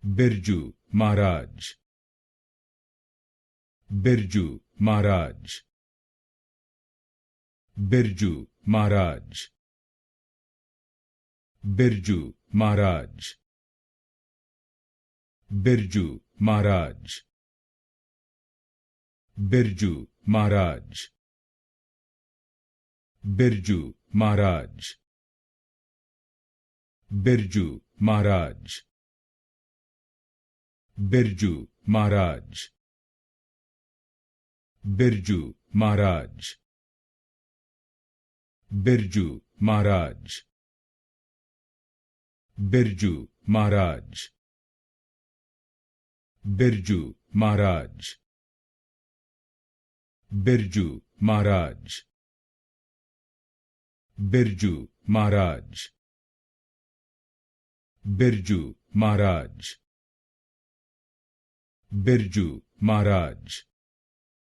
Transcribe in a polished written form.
Birju Maharaj, Birju Maharaj, Birju Maharaj, Birju Maharaj, Birju Maharaj, Birju Maharaj, Birju Maharaj, Birju Maharaj, Birju Maharaj, Birju Maharaj, Birju Maharaj, Birju Maharaj, Birju Maharaj, Birju Maharaj, Birju Maharaj, Birju Maharaj, Birju Maharaj,